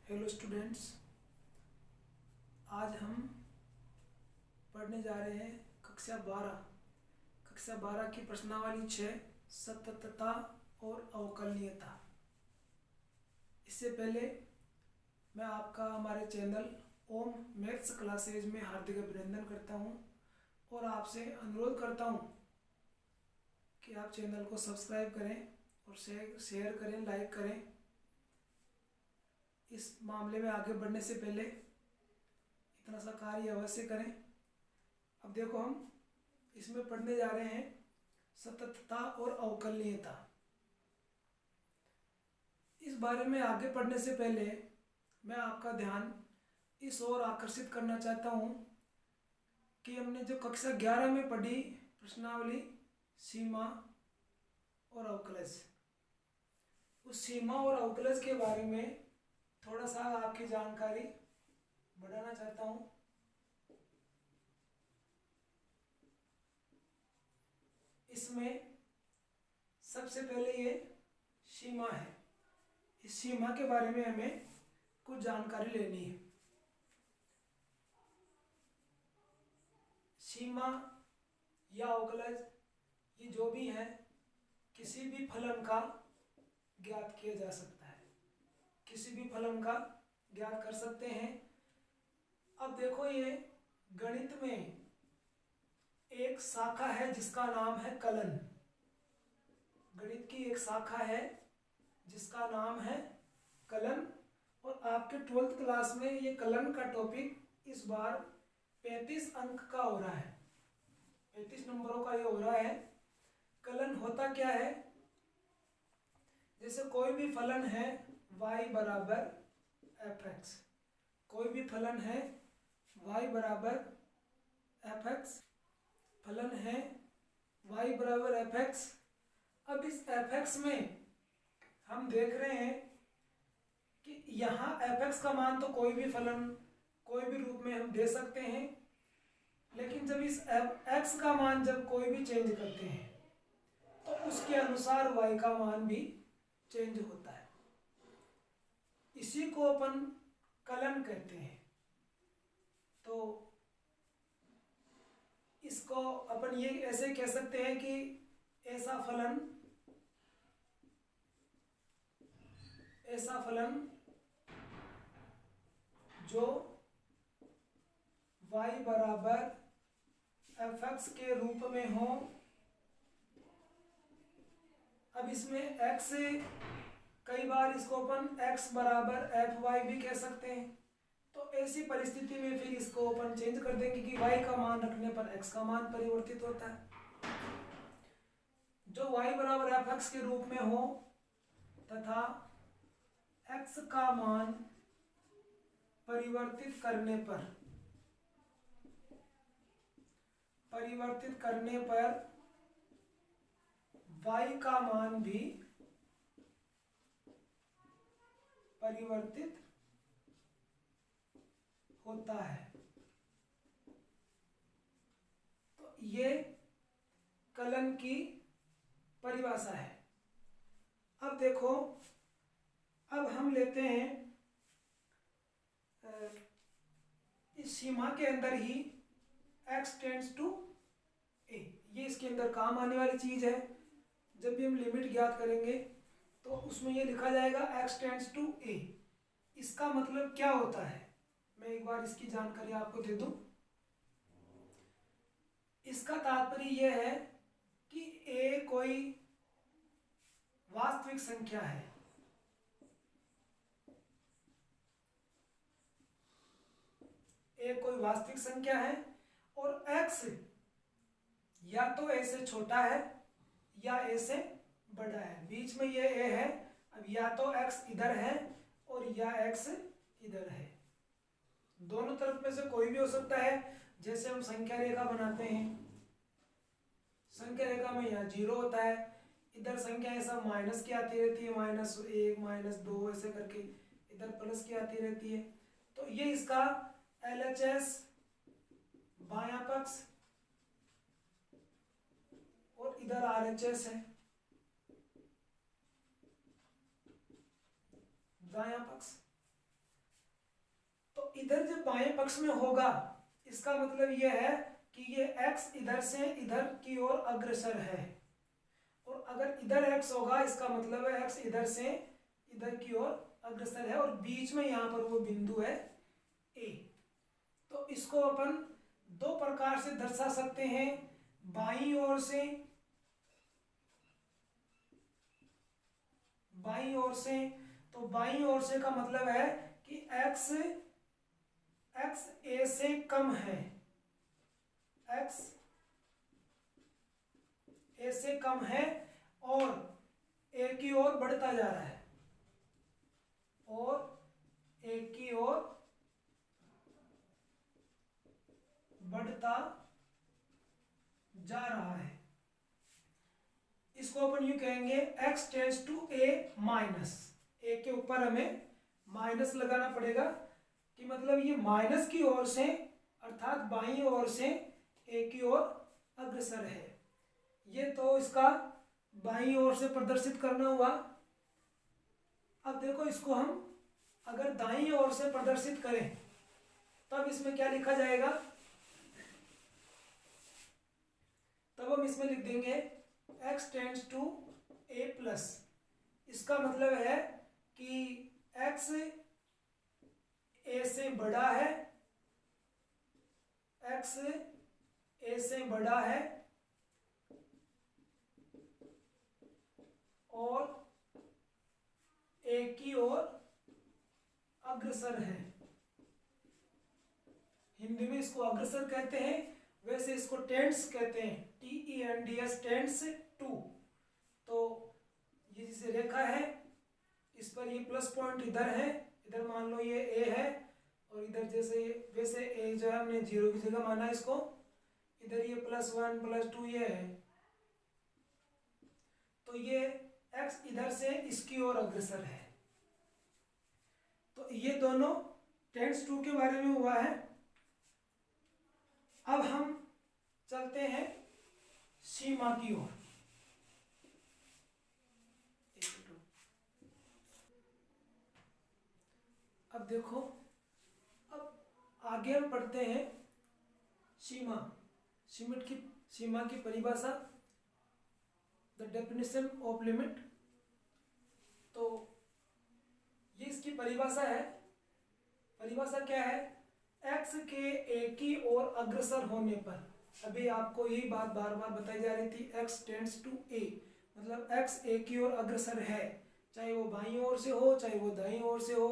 Hello students, आज हम पढ़ने जा रहे हैं कक्षा 12 की प्रश्नावली 6 सततता और अवकलनीयता। इससे पहले मैं आपका हमारे चैनल ओम मैथ्स क्लासेज में हार्दिक अभिनंदन करता हूं और आपसे अनुरोध करता हूं कि आप चैनल को सब्सक्राइब करें और शेयर करें, लाइक करें। इस मामले में आगे बढ़ने से पहले इतना सा कार्य अवश्य करें। अब देखो, हम इसमें पढ़ने जा रहे हैं सततता और अवकलनीयता। इस बारे में आगे पढ़ने से पहले मैं आपका ध्यान इस ओर आकर्षित करना चाहता हूं कि हमने जो कक्षा 11 में पढ़ी प्रश्नावली सीमा और अवकलज, उस सीमा और अवकलज के बारे में थोड़ा सा आपकी जानकारी बढ़ाना चाहता हूं। इसमें सबसे पहले ये सीमा है। इस सीमा के बारे में हमें कुछ जानकारी लेनी है। सीमा या अवकलज ये जो भी है, किसी भी फलन का ज्ञात किया जा सकता है, किसी भी फलन का ज्ञात कर सकते हैं। अब देखो, ये गणित में एक शाखा है जिसका नाम है कलन। गणित की एक शाखा है जिसका नाम है कलन, और आपके 12th क्लास में ये कलन का टॉपिक इस बार 35 अंक का हो रहा है, 35 नंबरों का ये हो रहा है। कलन होता क्या है? जैसे कोई भी फलन है y बराबर fx, कोई भी फलन है y बराबर fx, फलन है y बराबर fx। अब इस fx में हम देख रहे हैं कि यहाँ fx का मान तो कोई भी फलन कोई भी रूप में हम दे सकते हैं, लेकिन जब इस x का मान जब कोई भी चेंज करते हैं तो उसके अनुसार y का मान भी चेंज होता है। इसी को अपन कलन कहते हैं। तो इसको अपन ये ऐसे कह सकते हैं कि ऐसा फलन जो y बराबर fx के रूप में हो। अब इसमें x से कई बार इसको अपन x बराबर fy भी कह सकते हैं। तो ऐसी परिस्थिति में फिर इसको अपन चेंज कर देंगे कि y का मान रखने पर x का मान परिवर्तित होता है। जो y बराबर fx के रूप में हो तथा x का मान परिवर्तित करने पर y का मान भी परिवर्तित होता है। तो ये कलन की परिभाषा है। अब देखो, अब हम लेते हैं इस सीमा के अंदर ही x टेंड्स टू a, ये इसके अंदर काम आने वाली चीज है। जब भी हम लिमिट ज्ञात करेंगे तो उसमें ये लिखा जाएगा x टेंड्स टू a। इसका मतलब क्या होता है, मैं एक बार इसकी जानकारी आपको दे दूं। इसका तात्पर्य यह है कि a कोई वास्तविक संख्या है। a कोई वास्तविक संख्या है और x या तो a से छोटा है या a से बड़ा है। बीच में ये a है। अब या तो x इधर है और या x इधर है, दोनों तरफ में से कोई भी हो सकता है। जैसे हम संख्या रेखा बनाते हैं, संख्या रेखा में यहाँ 0 होता है, इधर संख्या ऐसा माइनस की आती रहती है, -1 -2 ऐसे करके, इधर प्लस की आती रहती है। तो ये इसका LHS बायां पक्ष और इधर RHS है दायां पक्ष। इधर जब बाएं पक्ष में होगा इसका मतलब यह है कि ये x इधर से इधर की ओर अग्रसर है, और अगर इधर x होगा इसका मतलब है x इधर से इधर की ओर अग्रसर है, और बीच में यहाँ पर वो बिंदु है A। तो इसको अपन दो प्रकार से दर्शा सकते हैं, बाईं ओर से, बाईं ओर से। तो बाईं ओर से का मतलब है कि x A से कम है, x A से कम है और A की ओर बढ़ता जा रहा है, और A की ओर बढ़ता जा रहा है। इसको अपन यूं कहेंगे x tends to a minus, a के ऊपर हमें माइनस लगाना पड़ेगा, कि मतलब ये माइनस की ओर से अर्थात बाईं ओर से a की ओर अग्रसर है। ये तो इसका बाईं ओर से प्रदर्शित करना हुआ। अब देखो इसको हम अगर दाईं ओर से प्रदर्शित करें तब इसमें क्या लिखा जाएगा, तब हम इसमें लिख देंगे x tends to a plus. इसका मतलब है कि x a से बड़ा है, x a से बड़ा है और a की ओर अग्रसर है। हिंदी में इसको अग्रसर कहते हैं, वैसे इसको टेंड्स कहते हैं, TENDS टेंड्स टू। तो ये जैसे रेखा है, इस पर ये प्लस पॉइंट इधर है, इधर मान लो ये A है, और इधर जैसे वैसे A जो है हमने 0 की जगह माना इसको, इधर ये +1 +2 ये है। तो ये x इधर से इसकी ओर अग्रसर है। तो ये दोनों टेंड्स टू के बारे में हुआ है। अब हम चलते हैं सीमा की ओर। अब देखो, अब आगे हम पढ़ते हैं सीमा, सीमा की परिभाषा, द डेफिनेशन ऑफ लिमिट। तो ये इसकी परिभाषा है। परिभाषा क्या है, x के a की ओर अग्रसर होने पर, अभी आपको यही बात बार बार बताई जा रही थी, x टेंड्स टू a, मतलब x a की ओर अग्रसर है, चाहे वो बाईं ओर से हो चाहे वो दाईं ओर से हो।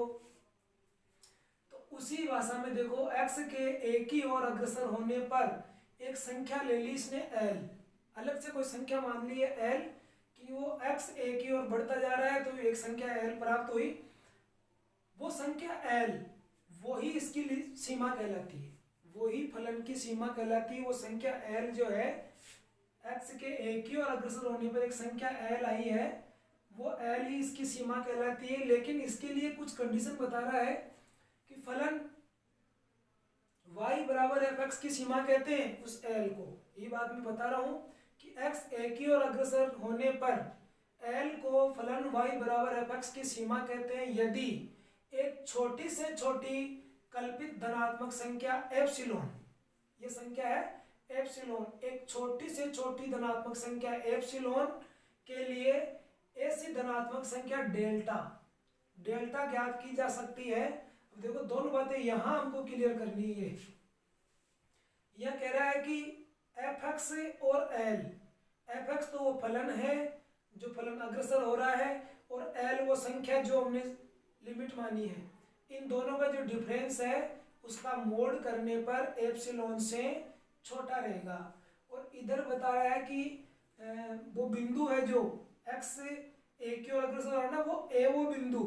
तो उसी भाषा में देखो, x के a की ओर अग्रसर होने पर एक संख्या ले ली इसने l, अलग से कोई संख्या मान ली है l, कि वो x a की ओर बढ़ता जा रहा है, तो एक संख्या l प्राप्त हुई। वो संख्या l वही इसकी सीमा कहलाती है, वही फलन की सीमा कहलाती है। वो संख्या l जो है, x के a की ओर अग्रसर होने पर एक संख्या l आई है, वो l ही इसकी सीमा कहलाती है। लेकिन इसके लिए कुछ कंडीशन बता रहा है कि फलन y बराबर fx की सीमा कहते हैं उस l को। ये बात मैं बता रहा हूं कि x a की ओर अग्रसर होने पर l को फलन y बराबर fx की सीमा कहते हैं यदि एक छोटी से छोटी कल्पित धनात्मक संख्या एप्सिलॉन, ये संख्या है एप्सिलॉन, एक छोटी से छोटी धनात्मक संख्या एप्सिलॉन के लिए ऐसी धनात्मक संख्या डेल्टा ज्ञात की जा सकती है। अब देखो, दोनों बातें यहां हमको क्लियर करनी है। यह कह रहा है कि fx और l, fx तो वो फलन है जो फलन अग्रसर हो रहा है, और l वो संख्या जो हमने लिमिट मानी है। इन दोनों का जो डिफरेंस है उसका मोड करने पर एप्सिलॉन से छोटा रहेगा। और इधर बता रहा है कि वो बिंदु है जो x a की ओर अग्रसर हो रहा है ना, वो a वो बिंदु,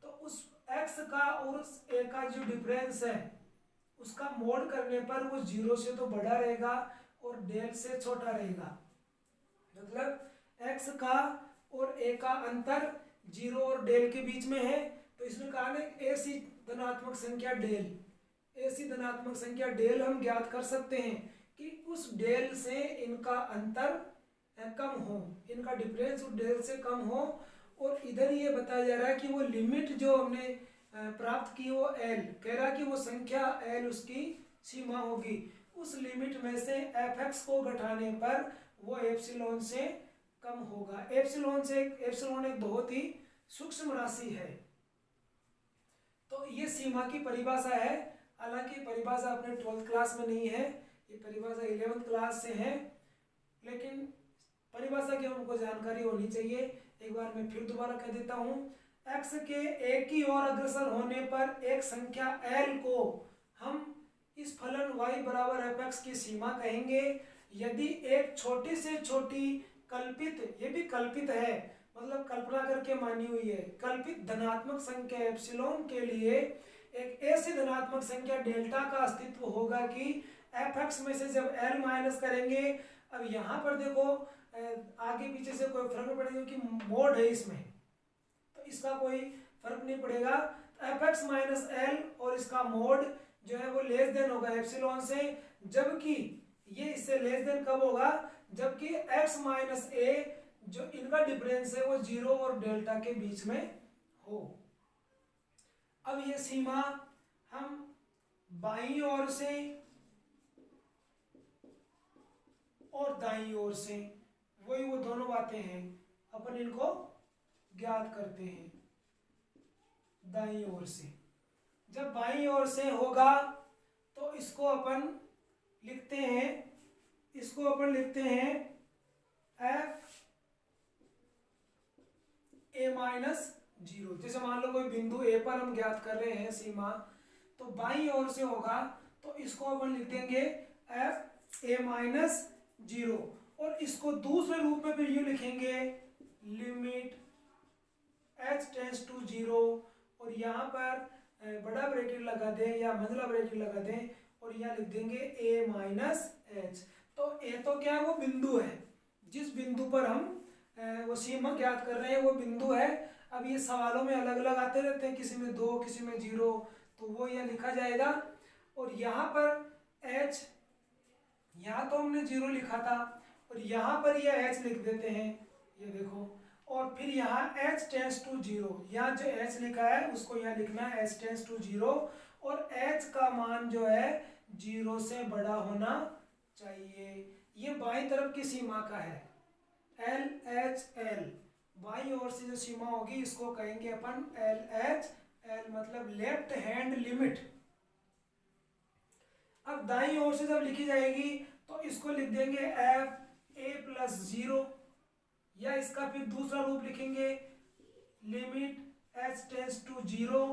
तो उस x का और उस a का जो डिफरेंस है उसका मोड करने पर वो 0 से तो बड़ा रहेगा और डेल से छोटा रहेगा। मतलब x का और a का अंतर 0 और डेल के बीच में है। तो इसमें कहा ना, ऐसी धनात्मक संख्या डेल, ऐसी धनात्मक संख्या डेल हम ज्ञात कर सकते हैं कि उस डेल से इनका अंतर कम हो, इनका डिफरेंस उस डेल से कम हो। और इधर ये बताया जा रहा है कि वो लिमिट जो हमने प्राप्त की वो एल, कह रहा कि वो संख्या एल उसकी सीमा होगी। उस लिमिट में से एफ एक्स को घटाने पर वो एप्सिलॉन से कम होगा। एप्सिलॉन एक बहुत ही सूक्ष्म राशि है। तो ये सीमा की परिभाषा है। हालांकि परिभाषा अपने 12th क्लास में नहीं है, ये परिभाषा 11th क्लास से है, लेकिन परिभाषा की हमको जानकारी होनी चाहिए। एक बार मैं फिर दोबारा कह देता हूँ, x के एक ही ओर अग्रसर होने पर एक संख्या l को हम इस फलन y बराबर fx की सीमा कहेंगे। यदि एक छोटी से छोटी कल्पित, ये भी कल्पित है, मतलब कल्पना करके मानी हुई है, कल्पित धनात्मक संख्या एप्सिलॉन के लिए एक ऐसी धनात्मक संख्या डेल्टा का अस्तित्व होगा कि fx में से जब l माइनस करेंगे, अब यहाँ पर देखो आगे पीछे से कोई फर्क नहीं पड़ेगा क्योंकि मोड है इसमें, तो इसका कोई फर्क नहीं पड़ेगा। fx माइनस एल और इसका मोड जो है वो लेस देन होगा एप्सिलॉन से, जबकि ये इससे लेस देन कब होगा, जबकि x माइनस ए जो इनका डिफरेंस है वो 0 और डेल्टा के बीच में हो। अब ये सीमा हम बाईं ओर से और दाईं ओर से, वही वो दोनों बातें हैं, अपन इनको ज्ञात करते हैं। दाईं ओर से, जब बाईं ओर से होगा तो इसको अपन लिखते हैं एफ ए माइनस 0। जैसे मान लो कोई बिंदु ए पर हम ज्ञात कर रहे हैं सीमा, तो बाईं ओर से होगा तो इसको अपन लिख देंगे एफ ए माइनस 0, और इसको दूसरे रूप में फिर यूं लिखेंगे लिमिट h टेंड्स टू 0, और यहाँ पर बड़ा ब्रैकेट लगा दें या मंझला ब्रैकेट लगा दें और यहाँ लिख देंगे a माइनस एच। तो a तो क्या है, वो बिंदु है, जिस बिंदु पर हम वो सीमा ज्ञात कर रहे हैं वो बिंदु है। अब ये सवालों में अलग अलग आते रहते हैं, किसी में 2 किसी में 0, तो वो यहाँ लिखा जाएगा। और यहाँ पर h, यहाँ तो हमने 0 लिखा था और यहाँ पर यह h लिख देते हैं, ये देखो, और फिर यहाँ h टेंड्स टू 0, यहाँ जो h लिखा है उसको यहाँ लिखना है h टेंड्स टू 0, और h का मान जो है 0 से बड़ा होना चाहिए। ये बाईं तरफ की सीमा का है, एल एच एल, बाईं ओर से जो सीमा होगी इसको कहेंगे अपन एल एच एल, मतलब लेफ्ट हैंड लिमिट। अब दाईं ओर से जब लिखी जाएगी तो इसको लिख देंगे एफ ए प्लस 0, या इसका फिर दूसरा रूप लिखेंगे लिमिट एच टेंड्स टू 0,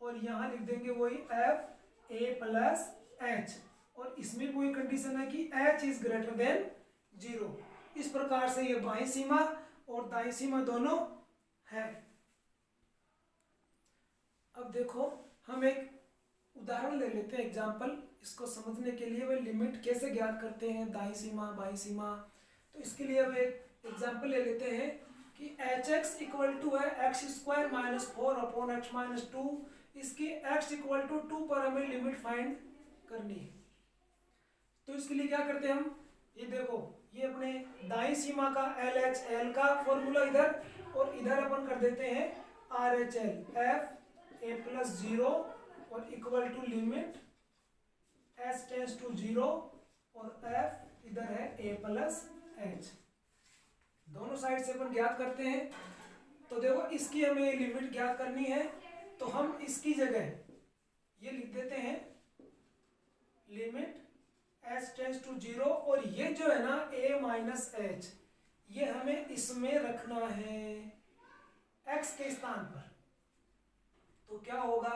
और यहाँ लिख देंगे वही एफ ए प्लस एच, और इसमें कोई कंडीशन है कि h इज ग्रेटर देन 0। इस प्रकार से ये बाईं सीमा और दाईं सीमा दोनों है। अब देखो हम एक उदाहरण ले लेते हैं, एग्जाम्पल, इसको समझने के लिए वे लिमिट कैसे ज्ञात करते हैं, दाईं सीमा बाईं सीमा। तो इसके लिए हम एक एग्जाम्पल ले लेते हैं कि एच एक्स इक्वल टू है x square minus 4 upon X minus 2, इसकी x इक्वल टू 2 पर हमें लिमिट फाइंड करनी है। तो इसके लिए क्या करते हैं हम, ये देखो, ये अपने दाईं सीमा का एल एच एल का फॉर्मूला इधर, और इधर अपन कर देते हैं R H L, F A plus 0 और equal to limit H tends to 0, और एफ इधर है ए प्लस एच। दोनों साइड से अपन ज्ञात करते हैं। तो देखो इसकी हमें लिमिट ज्ञात करनी है, तो हम इसकी जगह ये लिख देते हैं लिमिट h टेंड्स टू 0, और ये जो है ना a माइनस एच, ये हमें इसमें रखना है x के स्थान पर। तो क्या होगा,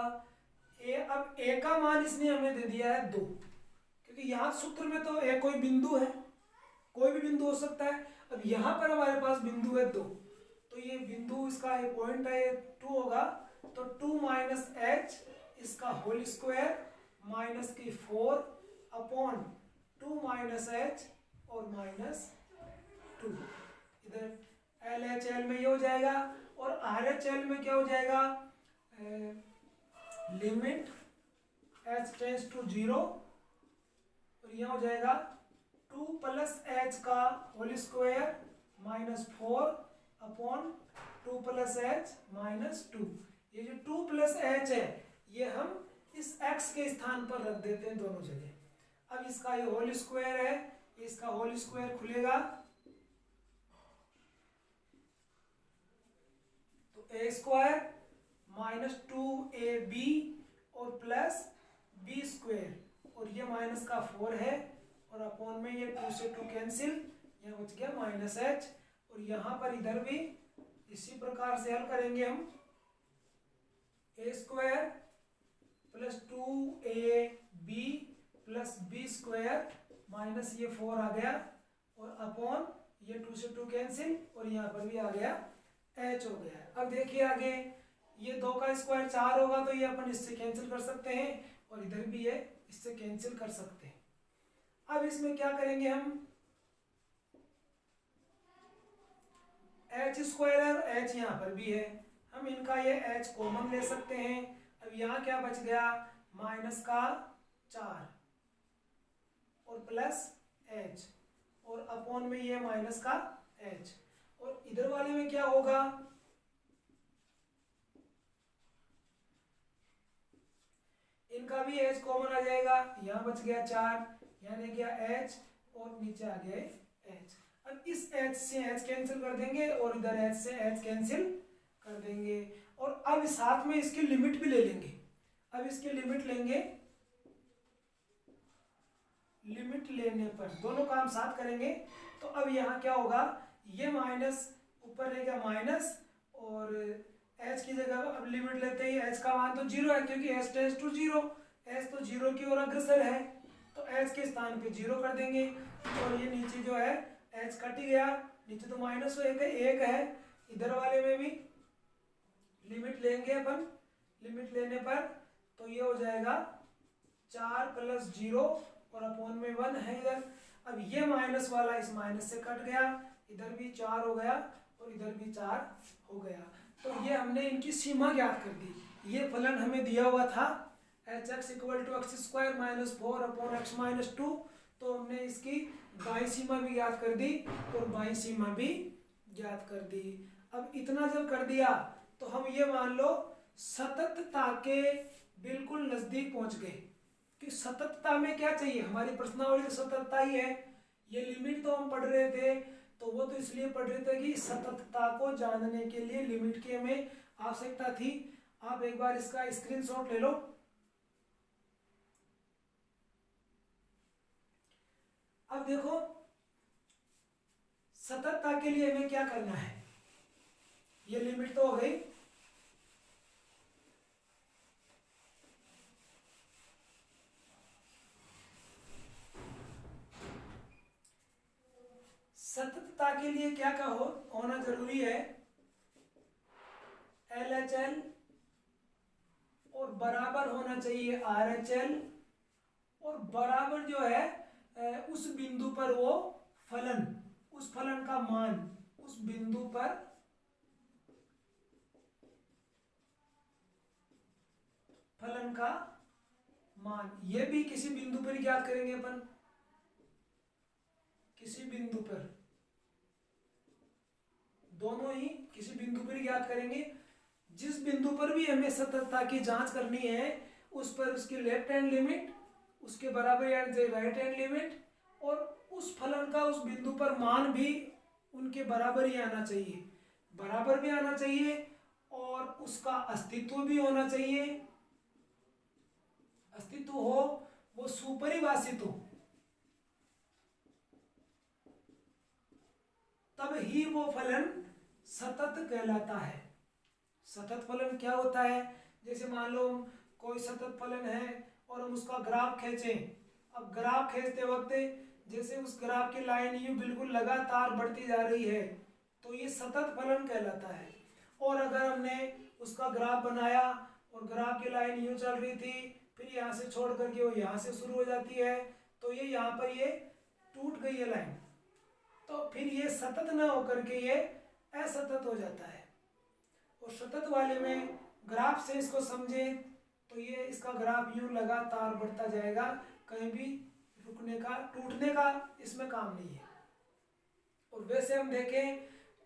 अब a का मान इसने हमें दे दिया है 2, क्योंकि यहाँ सूत्र में तो a कोई बिंदु है, कोई भी बिंदु हो सकता है। अब यहाँ पर हमारे पास बिंदु है 2, तो ये बिंदु, इसका ये पॉइंट है, ये 2 होगा, तो 2 माइनस एच इसका होल स्क्वायर माइनस की 4 अपॉन 2 माइनस एच और माइनस 2, इधर एल एच एल में ये हो जाएगा, और आर एच एल में क्या हो जाएगा, लिमिट एच टेंड्स टू 0, और यह हो जाएगा 2 प्लस एच का whole square minus 4 upon 2 plus H minus 2। ये जो 2 प्लस एच है, ये हम इस x के स्थान पर रख देते हैं दोनों जगह। अब इसका ये होल स्क्वायर है, इसका होल स्क्वायर खुलेगा तो ए स्क्वायर माइनस 2ab और प्लस बी स्क्वायर, और ये माइनस का 4 है, और अपॉन में ये 2 से 2 कैंसिल, यहाँ बच गया माइनस एच। और यहाँ पर इधर भी इसी प्रकार से हल करेंगे हम, A square plus 2ab plus B square minus ये 4 आ गया, और अपॉन ये 2 से 2 कैंसिल, और यहाँ पर भी आ गया h हो गया। अब देखिए आगे, ये 2 का स्क्वायर 4 होगा तो ये अपन इससे कैंसिल कर सकते हैं, और इधर भी ये इससे कैंसिल कर सकते हैं। अब इसमें क्या करेंगे हम, h स्क्वायर और h यहाँ पर भी है, हम इनका ये h कॉमन ले सकते हैं। अब यहाँ क्या बच गया, माइनस का 4 और प्लस h, और अपॉन में ये माइनस का h, और इधर वाले में क्या होगा, इनका भी h कॉमन आ जाएगा, यहाँ बच गया 4, यहाँ रह गया h, और नीचे आ गए h। अब इस h से h कैंसिल कर देंगे, और इधर h से h कैंसिल कर देंगे, और अब साथ में इसकी लिमिट भी ले लेंगे। अब इसकी लिमिट लेंगे, लिमिट लेने पर दोनों काम साथ करेंगे, तो अब यहाँ क्या होगा, ये माइनस ऊपर रहेगा माइनस, और h की जगह अब लिमिट लेते ही h का मान तो 0 है, क्योंकि h टेंड्स टू 0, h तो 0 की ओर अग्रसर है, तो h के स्थान पे 0 कर देंगे, और ये नीचे जो है h कट ही गया, नीचे तो माइनस 1 है, इधर वाले में भी लिमिट लेंगे अपन, लिमिट लेने पर तो ये हो जाएगा 4 प्लस 0, और अपॉन में 1 है इधर। अब ये माइनस वाला इस माइनस से कट गया, इधर भी 4 हो गया, और इधर भी 4 हो गया। तो ये हमने इनकी सीमा ज्ञात कर दी। ये फलन हमें दिया हुआ था hx equal to X square minus 4 upon X minus 2, तो हमने इसकी बाई सीमा भी ज्ञात कर दी और बाई सीमा भी ज्ञात कर दी। अब इतना जब कर दिया तो हम ये मान लो सततता के बिल्कुल नजदीक पहुंच गए, कि सततता में क्या चाहिए, हमारी प्रश्नावली तो सततता ही है। ये लिमिट तो हम पढ़ रहे थे, तो वो तो इसलिए पढ़ रहे थे कि सततता को जानने के लिए लिमिट की हमें आवश्यकता थी। आप एक बार इसका स्क्रीनशॉट ले लो। अब देखो सततता के लिए हमें क्या करना है, ये लिमिट तो हो गई, सततता के लिए क्या का होना जरूरी है, LHL और बराबर होना चाहिए RHL, और बराबर जो है उस बिंदु पर वो फलन, उस फलन का मान उस बिंदु पर फलन का मान, ये भी किसी बिंदु पर ज्ञात करेंगे अपन, किसी बिंदु पर, दोनों ही किसी बिंदु पर ज्ञात करेंगे। जिस बिंदु पर भी हमें सततता की जांच करनी है उस पर उसकी लेफ्ट हैंड लिमिट, उसके बराबर यानी राइट हैंड लिमिट, और उस फलन का उस बिंदु पर मान भी उनके बराबर ही आना चाहिए, बराबर भी आना चाहिए, और उसका अस्तित्व भी होना चाहिए। अस्तित्व हो, वो सुपरिभाषित हो, तब ही वो फलन सतत कहलाता है। सतत फलन क्या होता है, जैसे मान लो कोई सतत फलन है और हम उसका ग्राफ खींचें, अब ग्राफ खींचते वक्त जैसे उस ग्राफ की लाइन यूं बिल्कुल लगातार बढ़ती जा रही है तो ये सतत फलन कहलाता है। और अगर हमने उसका ग्राफ बनाया और ग्राफ की लाइन यूं चल रही थी, फिर यहाँ से छोड़ करके वो यहाँ से शुरू हो जाती है, तो ये यहाँ पर ये टूट गई है लाइन, तो फिर ये सतत न होकर के ये असतत हो जाता है। और सतत वाले में ग्राफ से इसको समझे तो ये इसका ग्राफ यूं लगातार बढ़ता जाएगा, कहीं भी रुकने का टूटने का इसमें काम नहीं है। और वैसे हम देखें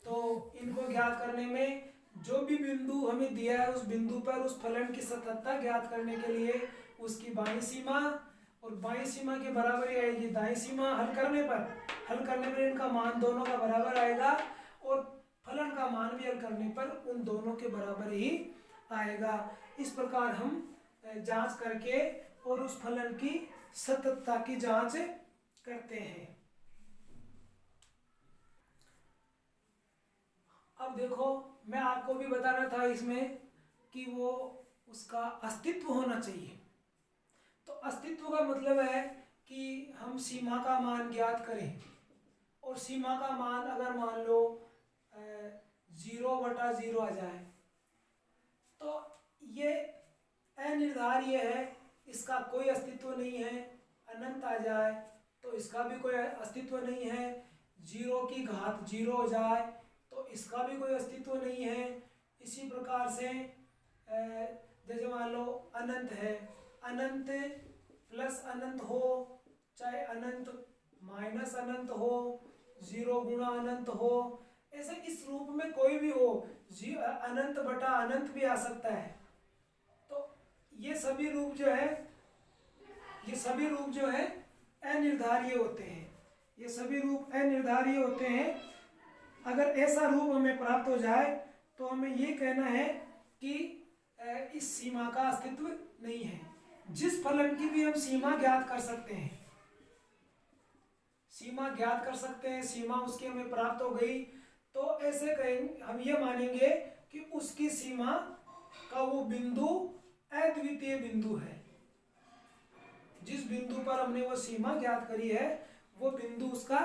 तो इनको ज्ञात करने में जो भी बिंदु हमें दिया है उस बिंदु पर उस फलन की सततता ज्ञात करने के लिए उसकी बाईं सीमा और बाईं सीमा के बराबर ही आएगी दाईं सीमा। हल करने पर इनका मान दोनों का बराबर आएगा और फलन का मान भी हल करने पर उन दोनों के बराबर ही आएगा। इस प्रकार हम जांच करके और उस फलन की सततता की जांच करते हैं। अब देखो, मैं आपको भी बता रहा था इसमें कि वो उसका अस्तित्व होना चाहिए। तो अस्तित्व का मतलब है कि हम सीमा का मान ज्ञात करें और सीमा का मान अगर मान लो 0/0 आ जाए तो ये अनिर्धार्य है, इसका कोई अस्तित्व नहीं है। अनंत आ जाए तो इसका भी कोई अस्तित्व नहीं है। 0 की घात 0 हो जाए तो इसका भी कोई अस्तित्व नहीं है। इसी प्रकार से जैसे मान लो अनंत है, अनंत प्लस अनंत हो चाहे अनंत माइनस अनंत हो, 0 गुणा अनंत हो, ऐसे इस रूप में कोई भी हो, अनंत बटा अनंत भी आ सकता है। तो ये सभी रूप जो है अनिर्धार्य होते हैं। ये सभी रूप अनिर्धार्य होते हैं। अगर ऐसा रूप हमें प्राप्त हो जाए तो हमें ये कहना है कि इस सीमा का अस्तित्व नहीं है। जिस फलन की भी हम सीमा ज्ञात कर सकते हैं, सीमा उसकी हमें प्राप्त हो गई, तो ऐसे कहेंगे, हम ये मानेंगे कि उसकी सीमा का वो बिंदु अद्वितीय बिंदु है। जिस बिंदु पर हमने वो सीमा ज्ञात करी है वो बिंदु उसका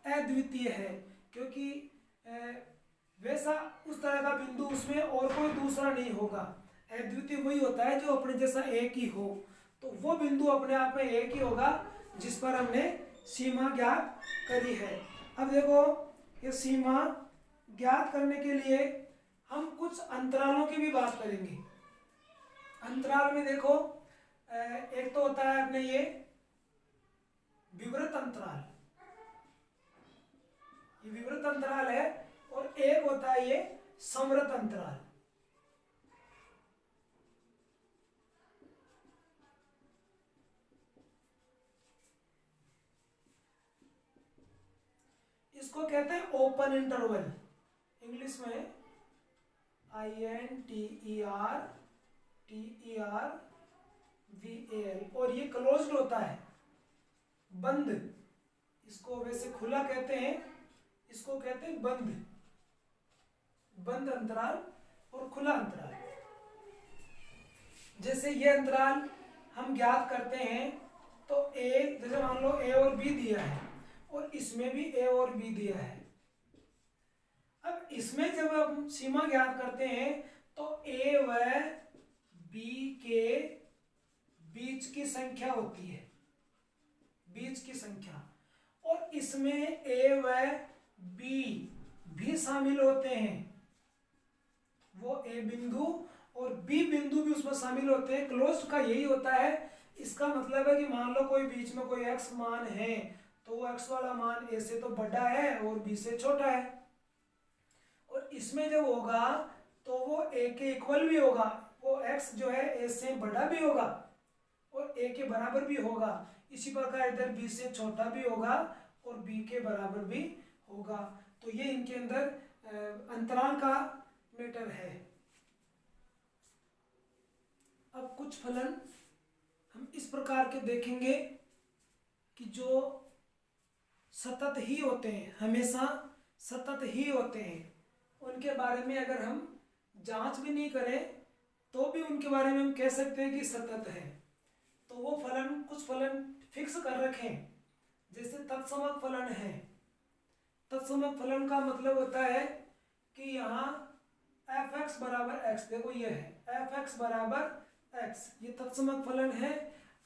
अद्वितीय है, क्योंकि वैसा उस तरह का बिंदु उसमें और कोई दूसरा नहीं होगा। अद्वितीय वही होता है जो अपने जैसा एक ही हो। तो वो बिंदु अपने आप में एक ही होगा जिस पर हमने सीमा ज्ञात करी है। अब देखो, ये सीमा ज्ञात करने के लिए हम कुछ अंतरालों की भी बात करेंगे। अंतराल में देखो, एक तो होता है अपने ये विवृत अंतराल, ये विवृत अंतराल है, और एक होता है ये संवृत अंतराल। इसको कहते हैं ओपन इंटरवल, इंग्लिश में INTERVAL, और ये क्लोज्ड होता है, बंद। इसको वैसे खुला कहते हैं, इसको कहते हैं बंद अंतराल और खुला अंतराल। जैसे ये अंतराल हम ज्ञात करते हैं तो ए, जैसे मान लो ए और बी दिया है और इसमें भी ए और बी दिया है। अब इसमें जब हम सीमा ज्ञात करते हैं तो ए व बी के बीच की संख्या होती है, बीच की संख्या, और इसमें ए व बी भी शामिल होते हैं। वो ए बिंदु और बी बिंदु भी उसमें शामिल होते हैं। क्लोज्ड का यही होता है। इसका मतलब है कि मान लो कोई बीच में कोई एक्स मान है तो वो एक्स वाला मान ए से तो बड़ा है और बी से छोटा है, और इसमें जब होगा तो वो ए के इक्वल भी होगा, वो एक्स जो है ए से बड़ा भी होगा और ए के बराबर भी होगा। इसी प्रकार इधर बी से छोटा भी होगा और बी के बराबर भी होगा। तो ये इनके अंदर अंतराल का मैटर है। अब कुछ फलन हम इस प्रकार के देखेंगे कि जो सतत ही होते हैं, हमेशा सतत ही होते हैं, उनके बारे में अगर हम जांच भी नहीं करें तो भी उनके बारे में हम कह सकते हैं कि सतत है। तो वो फलन, कुछ फलन फिक्स कर रखें, जैसे तत्समक फलन है। तत्समक फलन का मतलब होता है कि यहाँ fx बराबर x, देखो ये है fx बराबर x, ये तत्समक फलन है।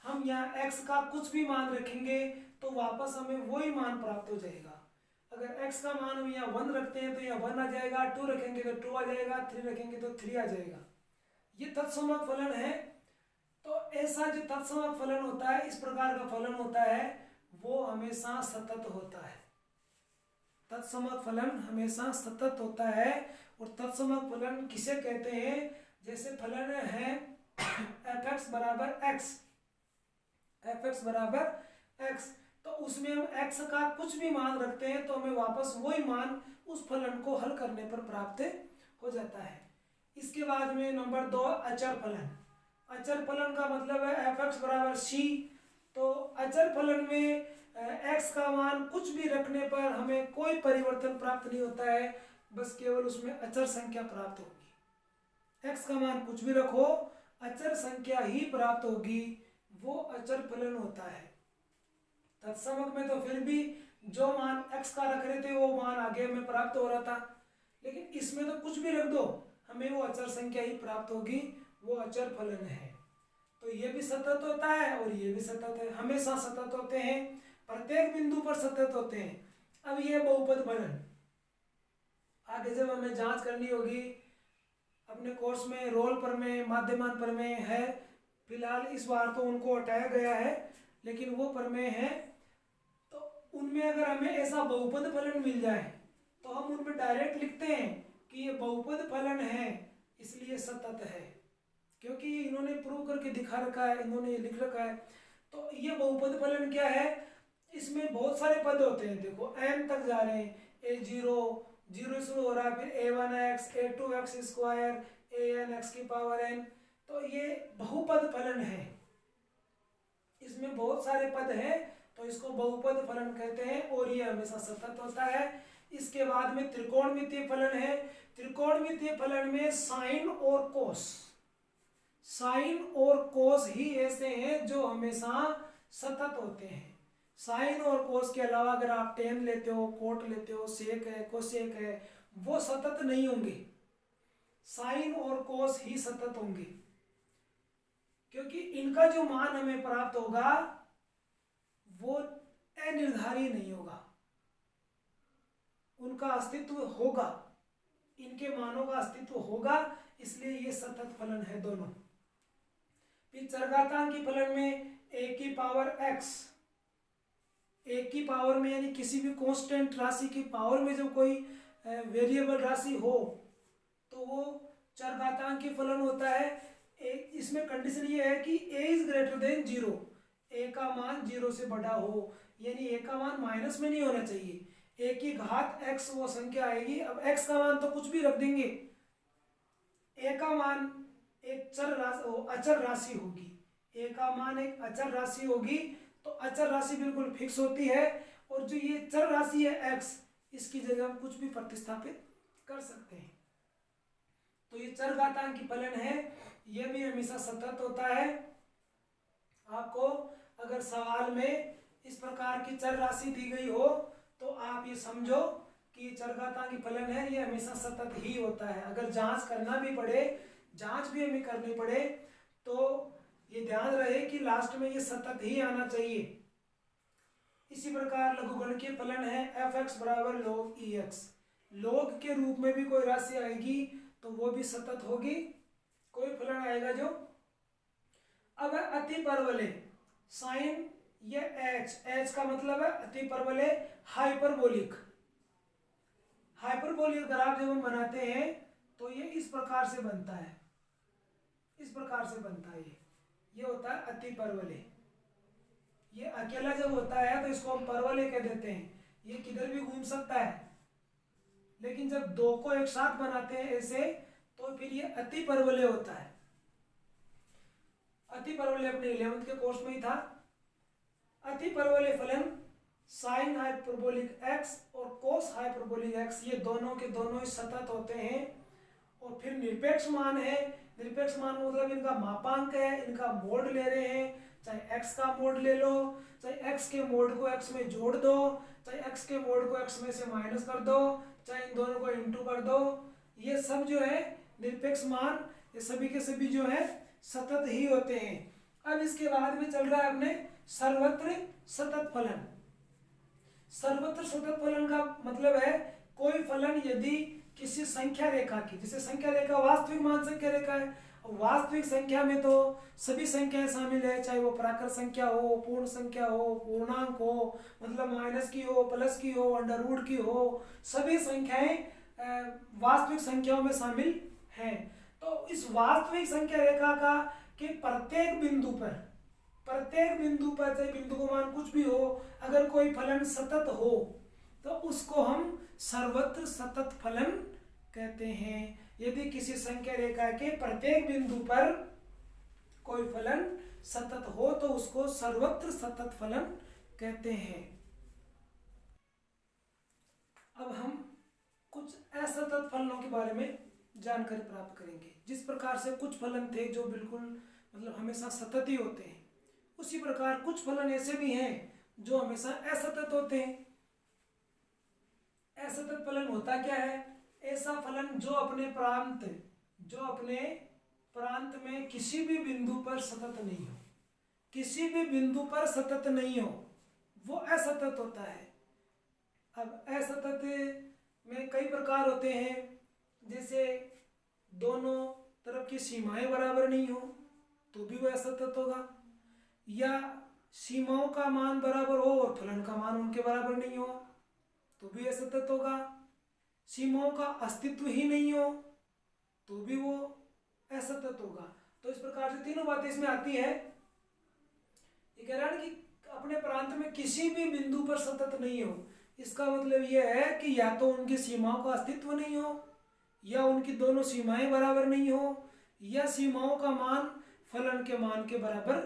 हम यहाँ x का कुछ भी मान रखेंगे तो वापस हमें वही मान प्राप्त हो जाएगा। अगर x का मान हम यहाँ 1 रखते हैं तो यहाँ 1 आ जाएगा, 2 रखेंगे तो 2 आ जाएगा, 3 रखेंगे तो 3 आ जाएगा। ये तत्समक फलन है। तो ऐसा जो तत्समक फलन होता है, इस प्रकार का फलन होता है, वो हमेशा सतत होता है। तत्समक फलन हमेशा सतत होता है और तत्समक फलन किसे कहते हैं? जैसे फलन है f(x) बराबर x, f(x) बराबर x, तो उसमें हम x का कुछ भी मान रखते हैं तो हमें वापस वही मान उस फलन को हल करने पर प्राप्त हो जाता है। इसके बाद में नंबर 2 अचर फलन। अचर फलन का मतलब है f(x) बराबर c, तो अचर फलन में x का मान कुछ भी रखने पर हमें कोई परिवर्तन प्राप्त नहीं होता है, बस केवल उसमें अचर संख्या प्राप्त होगी। x का मान कुछ भी रखो, अचर संख्या ही प्राप्त होगी, वो अचर फलन होता है। तत्समक में तो फिर भी जो मान x का रख रहे थे वो मान आगे में प्राप्त हो रहा था, लेकिन इसमें तो कुछ भी रख दो हमें वो अचर संख्या ही प्राप्त होगी, वो अचर फलन है। तो ये भी सतत होता है और ये भी सतत है, हमेशा सतत होते हैं, प्रत्येक बिंदु पर सतत होते हैं। अब ये बहुपद फलन आगे जब हमें जांच करनी होगी अपने कोर्स में, रोल पर में, माध्यमान पर में है, फिलहाल इस बार तो उनको हटाया गया है, लेकिन वो प्रमेय है, तो उनमें अगर हमें ऐसा बहुपद फलन मिल जाए तो हम उनमें डायरेक्ट लिखते हैं कि ये बहुपद फलन है इसलिए सतत है, क्योंकि इन्होंने प्रूव करके दिखा रखा है, इन्होंने ये लिख रखा है। तो ये बहुपद फलन क्या है? इसमें बहुत सारे पद होते हैं, देखो n तक जा रहे हैं, a0 0 शुरू हो रहा है, फिर a1x a2x square an x की पावर n, तो ये बहुपद फलन है, इसमें बहुत सारे पद हैं, तो इसको बहुपद फलन कहते हैं और ये हमेशा सतत होता है। इसके बाद में त्रिकोणमितीय फलन है। त्रिकोणमितीय फलन में साइन और कोस, साइन और कोस ही ऐसे हैं जो हमेशा सतत होते हैं। साइन और कोस के अलावा अगर आप टेन लेते हो, कोट लेते हो, सेक है, कोसेक है, वो सतत नहीं होंगे, साइन और कोस ही सतत होंगे, क्योंकि इनका जो मान हमें प्राप्त होगा वो अनिर्धारी नहीं होगा, उनका अस्तित्व होगा, इनके मानों का अस्तित्व होगा, इसलिए ये सतत फलन है दोनों। फिर चरघातांकी फलन में a की पावर x, a की पावर में यानी किसी भी कांस्टेंट राशि की पावर में जब कोई वेरिएबल राशि हो तो वो चरघातांकी फलन होता है। इसमें कंडीशन ये है कि a is greater than 0, a का मान 0 से बड़ा हो, यानी a का मान माइनस में नहीं होना चाहिए, a की घात x वो संख्या आएगी। अब x का मान तो कुछ भी रख देंगे, a का मान एक अचर राशि होगी, a का मान एक अचर राशि होगी, तो अचर राशि बिल्कुल फिक्स होती है, और जो ये चर राशि है x, इसकी जगह हम कुछ भी प्रतिस्थापित कर सकते हैं। तो ये चरघातांकी फलन है, ये भी हमेशा सतत होता है। आपको अगर सवाल में इस प्रकार की चर राशि दी गई हो तो आप ये समझो कि चरघातांकी फलन है, ये हमेशा सतत ही होता है। अगर जांच करना भी पड़े, जांच भी हमें करनी पड़े, तो ये ध्यान रहे कि लास्ट में ये सतत ही आना चाहिए। इसी प्रकार लघुगणकीय फलन है f(x) बराबर log ex, log के रूप में भी कोई राशि आएगी तो वो भी सतत होगी, कोई फलन आएगा जो। अब है अति परवलय साइन, ये h का मतलब है अति परवलय हाइपरबोलिक। हाइपरबोलिक ग्राफ जब हम बनाते हैं तो ये इस प्रकार से बनता है, इस प्रकार से बनता है, ये होता है अति परवलय। ये अकेला जब होता है तो इसको हम परवलय कह देते हैं, ये किधर भी घूम सकता है, लेकिन जब दो को एक साथ बनाते हैं ऐसे तो फिर ये अति परवलय होता है। अति परवलय अपने 11th के कोर्स में ही था। अति परवलय फलन साइन हाइपरबोलिक x और कोस हाइपरबोलिक x, ये दोनों के दोनों ही सतत होते हैं। और फिर निरपेक्ष मान है, निरपेक्ष मान मतलब इनका मापांक है, इनका मोड ले रहे हैं, चाहे x का मोड ले लो, चाहे x के मोड को x में जोड़ दो, चाहे x के मोड को x में से माइनस कर दो, चाहे इन दोनों को इंटू कर दो, ये सब जो है निरपेक्ष मान, ये सभी के सभी जो है सतत ही होते हैं। अब इसके बाद में चल रहा है अपने सर्वत्र सतत फलन। सर्वत्र सतत फलन का मतलब है कोई फलन यदि किसी संख्या रेखा की, जैसे संख्या रेखा वास्तविक मान संख्या रेखा है, वास्तविक संख्या में तो सभी संख्याएं शामिल है, चाहे वो प्राकृत संख्या हो, पूर्ण संख्या हो, पूर्णांक हो, मतलब माइनस की हो, प्लस की हो, अंडर रूट की हो, सभी संख्याएं वास्तविक संख्याओं में शामिल हैं। तो इस वास्तविक संख्या रेखा का कि प्रत्येक बिंदु पर चाहे बिंदु को मान कुछ भी हो, अगर कोई फलन सतत हो तो उसको हम सर्वत्र सतत फलन कहते हैं। यदि किसी संख्या रेखा के प्रत्येक बिंदु पर कोई फलन सतत हो तो उसको सर्वत्र सतत फलन कहते हैं। अब हम कुछ असतत फलनों के बारे में जानकारी प्राप्त करेंगे। जिस प्रकार से कुछ फलन थे जो बिल्कुल मतलब हमेशा सतत ही होते हैं, उसी प्रकार कुछ फलन ऐसे भी हैं जो हमेशा असतत होते हैं। असतत फलन होता क्या है? ऐसा फलन जो अपने प्रांत में किसी भी बिंदु पर सतत नहीं हो, वो असतत होता है। अब असतत में कई प्रकार होते हैं, जैसे दोनों तरफ की सीमाएं बराबर नहीं हो तो भी वो असतत होगा, या सीमाओं का मान बराबर हो और फलन का मान उनके बराबर नहीं हो तो भी असतत होगा, सीमाओं का अस्तित्व ही नहीं हो तो भी वो असतत होगा। तो इस प्रकार से तीनों बातें इसमें आती है। ये कह रहा है कि अपने प्रांत में किसी भी बिंदु पर सतत नहीं हो, इसका मतलब यह है कि या तो उनकी सीमाओं का अस्तित्व नहीं हो, या उनकी दोनों सीमाएं बराबर नहीं हो, या सीमाओं का मान फलन के मान के बराबर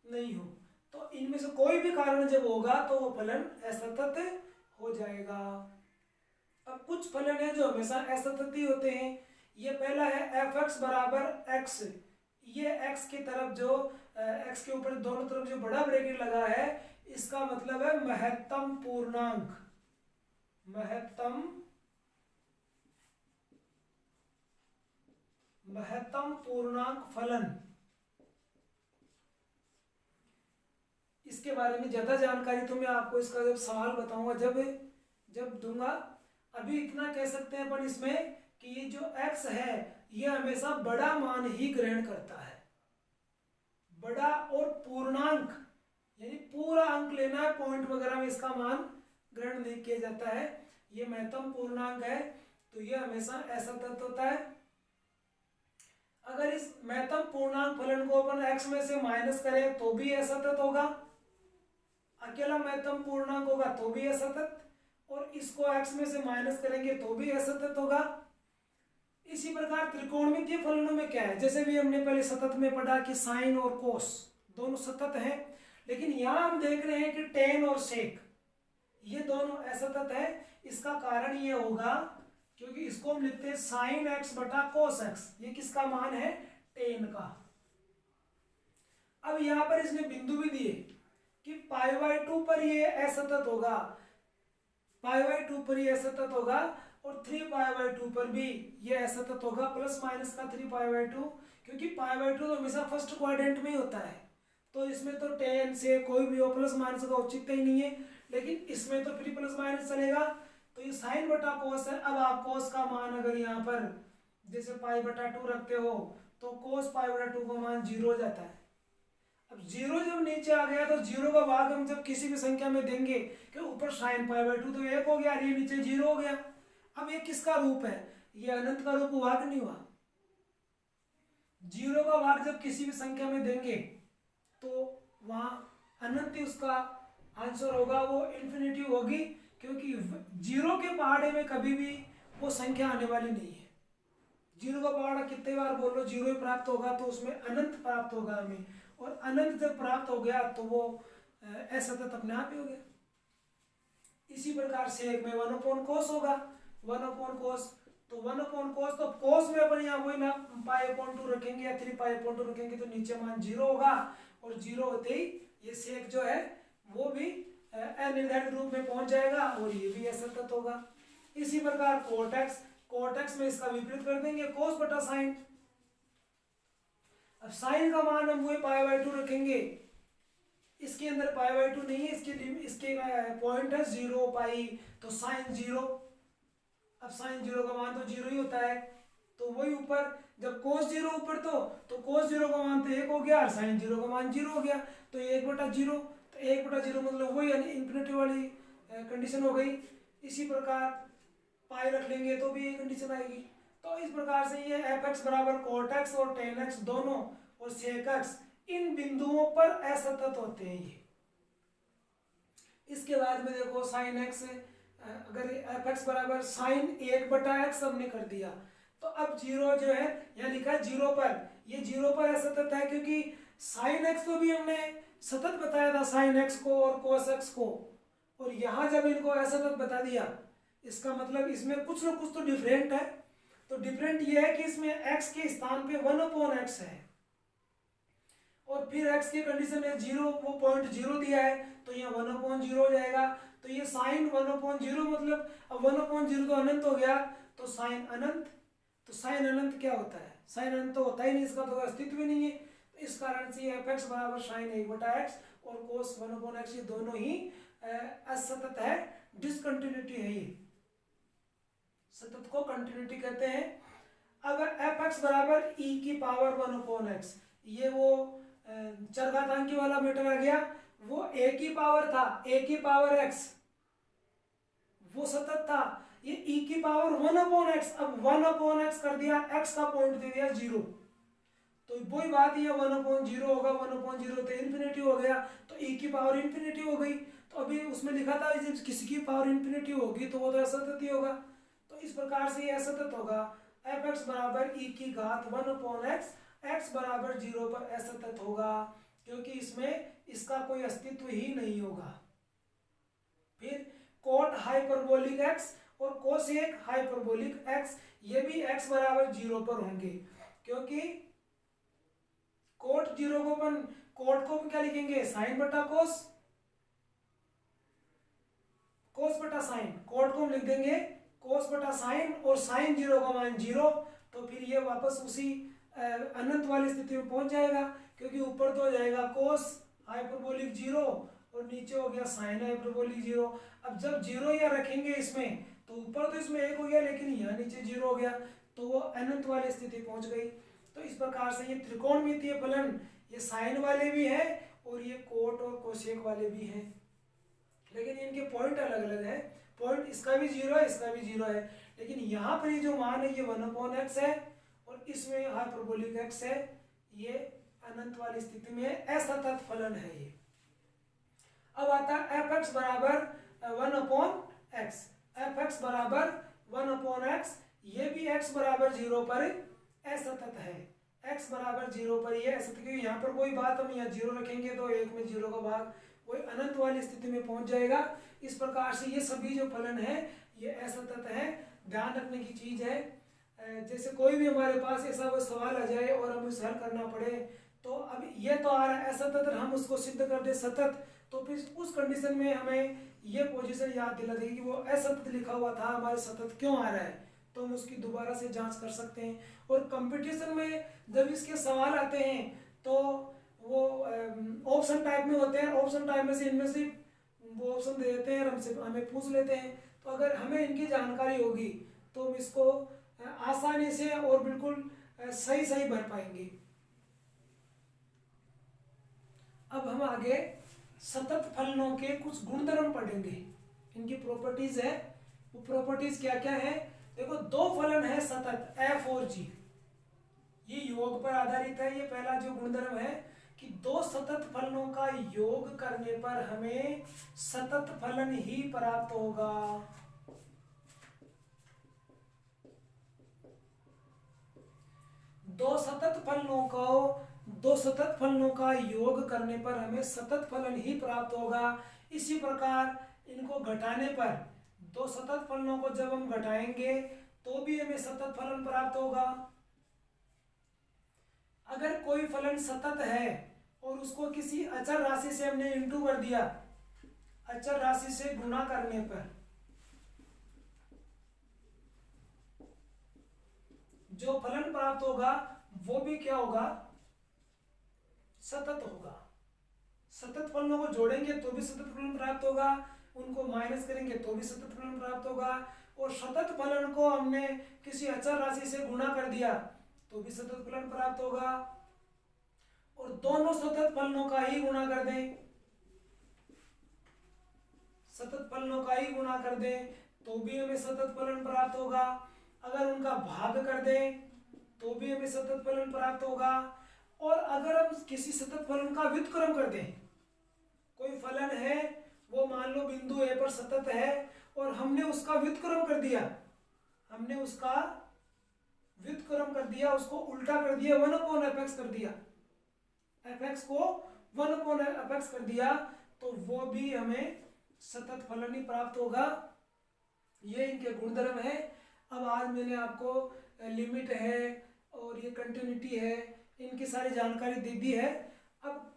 नहीं हो। तो इनमें से कोई भी कारण जब होगा तो वो फलन असतत हो जाएगा। अब कुछ फलन है जो हमेशा असतत ही होते हैं। ये पहला है f(x) बराबर x। ये x की तरफ जो x के ऊपर दोनों तरफ जो बड़ा ब्रैकेट लगा है, इसका मतलब है महत्तम पूर्णांक फलन। इसके बारे में ज्यादा जानकारी तो मैं आपको इसका जब सवाल बताऊंगा जब दूंगा। अभी इतना कह सकते हैं अपन इसमें कि ये जो x है ये हमेशा बड़ा मान ही ग्रहण करता है। बड़ा और पूर्णांक यानी पूरा अंक लेना है, पॉइंट वगैरह में इसका मान ग्रहण नहीं किया जाता है। ये महत्तम पूर्णांक है तो ये हमेशा असतत होता है। अगर इस महत्तम पूर्णांक फलन को अपन x में से माइनस करें तो भी असतत होगा, अकेला महत्तम पूर्णांक होगा तो भी असतत, और इसको x में से माइनस करेंगे तो भी असतत होगा। इसी प्रकार त्रिकोणमितीय फलनों में क्या है, जैसे भी हमने पहले सतत में पढ़ा कि साइन और कोस दोनों सतत हैं, लेकिन यहाँ हम देख रहे हैं कि टेन और सेक ये दोनों असतत है। इसका कारण ये होगा क्योंकि इसको हम लिखते हैं साइन x बटा कोस x। ये किसका मान है? टेन का। अब यहां पर इसने बिंदु भी दिए कि π/2 पर ये असतत होगा, π/2 पर ये असतत होगा, और 3π/2 पर भी ये असतत होगा, प्लस माइनस का 3π/2, क्योंकि π/2 तो हमेशा फर्स्ट क्वाड्रेंट में ही होता है। तो इसमें तो टेन से कोई भी हो प्लस माइनस का औचित्य ही नहीं है, लेकिन इसमें तो फिर प्लस माइनस चलेगा। तो ये साइन बटा कोस है। अब आप कोस का मान अगर यहाँ पर जैसे π/2 रखते हो तो कोस π/2 का मान 0 हो जाता है। अब 0 जब नीचे आ गया तो 0 का भाग हम जब किसी भी संख्या में देंगे कि ऊपर साइन π/2 तो 1 हो गया, ये नीचे 0 हो गया। अब ये किसका रूप है? ये अनंत का रूप हुआ कि नहीं हुआ? 0 का भाग जब किसी भी संख्या में देंगे तो वहां अनंत ही उसका आंसर होगा, वो इन्फिनिटी होगी, क्योंकि 0 के पहाड़े में कभी भी वो संख्या आने वाली नहीं है। 0 का पहाड़ा कितने बार बोल लो 0 ही प्राप्त होगा, तो उसमें अनंत प्राप्त होगा हमें, और अनंत जब प्राप्त हो गया तो वो असतत अपने आप ही हो गया। इसी प्रकार से एक में 1/cos होगा, 1/cos, तो 1/cos, तो cos में अपन यहाँ वही ना π/2 रखेंगे या 3π/2 रखेंगे तो नीचे मान 0 होगा, और 0 होते ही ये सेक जो है वो भी अनिर्धारित रूप में पहुंच जाएगा और ये भी असतत होगा। इसी प्रकार कोटेक्स में इसका विपरीत कर देंगे, कोस बटा साइन। अब साइन का मान हम वही π/2 रखेंगे, इसके अंदर π/2 नहीं है, इसके पॉइंट है 0 पाई, तो साइन 0। अब साइन 0 का मान तो 0 ही होता है, तो वही ऊपर जब कोस 0 ऊपर तो कोस 0 का मान तो 1 हो गया और साइन 0 का मान 0 हो गया, तो 1/0, तो 1/0 मतलब वही इन्फिनिटी वाली कंडीशन हो गई। इसी प्रकार पाई रख लेंगे तो भी ये कंडीशन आएगी। तो इस प्रकार से ये f(x) बराबर cot x और tan x दोनों और sec x इन बिंदुओं पर असतत होते हैं ये। इसके बाद में देखो sin x, अगर f(x) बराबर sin 1/x हमने कर दिया तो अब जीरो जो है यहाँ लिखा है जीरो पर, ये जीरो पर असतत है क्योंकि sin x को भी हमने सतत बताया था, sin x को और cos x को, और यहाँ जब इनको असतत बता दिया इसका मतलब इसमें कुछ ना कुछ तो डिफरेंट है। तो डिफरेंट ये है कि इसमें x के स्थान पे 1/x है और फिर x की कंडीशन में जीरो, वो पॉइंट जीरो दिया है तो यहाँ 1/0 हो जाएगा। तो ये साइन 1/0 मतलब अब 1/0 तो अनंत हो गया, तो साइन अनंत, तो साइन अनंत क्या होता है, साइन अनंत तो होता ही नहीं, इसका तो अस्तित्व ही नहीं है। तो इस कारण से f(x) बराबर साइन 1/x और cos 1/x ये दोनों ही असतत है, डिसकंटिन्यूटी है, ये सतत को कंटिन्यूटी कहते हैं। अब f(x) बराबर e की पावर 1/x, ये वो चरघातांकी वाला मीटर आ गया, वो a की पावर था, a की पावर x वो सतत था, ये e की पावर 1/x, अब 1/x कर दिया, x का पॉइंट दे दिया जीरो, तो वही बात ये 1/0 होगा, 1/0 तो इन्फिनिटी हो गया, तो e की पावर इन्फिनिटी हो गई। तो अभी उसमें लिखा था जब किसी की पावर इन्फिनिटी होगी तो वो तो असतत ही होगा, तो इस प्रकार से ये असतत होगा। f(x) बराबर e की घात 1/x, x बराबर 0 पर असतत होगा क्योंकि इसमें इसका कोई अस्तित्व ही नहीं होगा। फिर कोट हाइपरबोलिक x और कोसेक हाइपरबोलिक x, ये भी x बराबर 0 पर होंगे क्योंकि कोट 0 को अपन कोट को क्या लिखेंगे, साइन बटा कोस, कोस बटा साइन, कोट को हम लिख देंगे कोस बटा साइन और साइन 0 का मान 0, तो फिर ये वापस उसी अनंत वाली स्थिति में पहुंच जाएगा क्योंकि ऊपर तो हो जाएगा कोस हाइपरबोलिक 0 और नीचे हो गया साइन हाइपरबोलिक 0। अब जब 0 यहाँ रखेंगे इसमें तो ऊपर तो इसमें 1 हो गया लेकिन यहाँ नीचे 0 हो गया, तो वो अनंत वाली स्थिति पहुंच गई। तो इस प्रकार से ये त्रिकोणमितीय फलन ये साइन वाले भी है और ये कोट और कोसेक वाले भी हैं, लेकिन इनके पॉइंट अलग अलग है, पॉइंट इसका भी 0 है, इसका भी 0 है, लेकिन यहाँ पर ये जो मान है ये 1/x है और इसमें हाइपरबोलिक x है, ये अनंत वाली स्थिति में असतत फलन है ये। अब आता है f(x) बराबर 1/x, f(x) बराबर 1/x, ये भी x बराबर 0 पर असतत है, x बराबर 0 पर ये असतत, क्योंकि यहाँ पर कोई बात हम यहाँ 0 रखेंगे तो 1 में 0 का भाग वही अनंत वाली स्थिति में पहुंच जाएगा। इस प्रकार से ये सभी जो फलन है ये असतत है, ध्यान रखने की चीज है। जैसे कोई भी हमारे पास ऐसा कोई सवाल आ जाए और हमें उसे हल करना पड़े, तो अब ये तो आ रहा है असतत, हम उसको सिद्ध कर दे सतत, तो फिर उस कंडीशन में हमें ये पोजीशन याद दिला देगी कि वो असतत लिखा हुआ था, हमारे सतत क्यों आ रहा है, तो हम उसकी दोबारा से जांच कर सकते हैं। और कंपटीशन में जब इसके सवाल आते हैं तो वो ऑप्शन टाइप में होते हैं, ऑप्शन टाइप में से इनमें से वो ऑप्शन दे देते हैं और हमसे हमें पूछ लेते हैं, तो अगर हमें इनकी जानकारी होगी तो हम इसको आसानी से और बिल्कुल सही सही भर पाएंगे। अब हम आगे सतत फलनों के कुछ गुणधर्म पढ़ेंगे, इनकी प्रॉपर्टीज है, वो प्रॉपर्टीज क्या क्या है। देखो दो फलन है सतत f और g, ये योग पर आधारित है। ये पहला जो गुणधर्म है कि दो सतत फलनों का योग करने पर हमें सतत फलन ही प्राप्त होगा। दो सतत फलनों का योग करने पर हमें सतत फलन ही प्राप्त होगा। इसी प्रकार इनको घटाने पर, दो सतत फलनों को जब हम घटाएंगे तो भी हमें सतत फलन प्राप्त होगा। अगर कोई फलन सतत है और उसको किसी अचर राशि से हमने इंटू कर दिया, अचर राशि से गुणा करने पर जो फलन प्राप्त होगा वो भी क्या होगा, सतत होगा। सतत फलनों को जोड़ेंगे तो भी सतत फलन प्राप्त होगा, उनको माइनस करेंगे तो भी सतत फलन प्राप्त होगा, और सतत फलन को हमने किसी अचर राशि से गुणा कर दिया तो भी सतत फलन प्राप्त होगा, और दोनों सतत फलनों का ही गुणा कर दें, सतत फलनों का ही गुणा कर दें तो भी हमें सतत फलन प्राप्त होगा, अगर उनका भाग कर दें तो भी हमें सतत फलन प्राप्त होगा, और अगर हम किसी सतत फलन का व्युत्क्रम कर दें, कोई फलन है वो मान लो बिंदु ए पर सतत है और हमने उसका व्युत्क्रम कर दिया, उसको उल्टा कर दिया, 1/fx कर दिया, fx को 1/fx कर दिया, तो वो भी हमें सतत फलन ही प्राप्त होगा। ये इनके गुणधर्म है। अब आज मैंने आपको लिमिट है और ये कंटिन्यूटी है, इनकी सारी जानकारी दे दी है। अब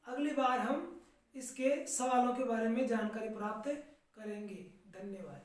अगली बार हम इसके सवालों के बारे में जानकारी प्राप्त करेंगे। धन्यवाद।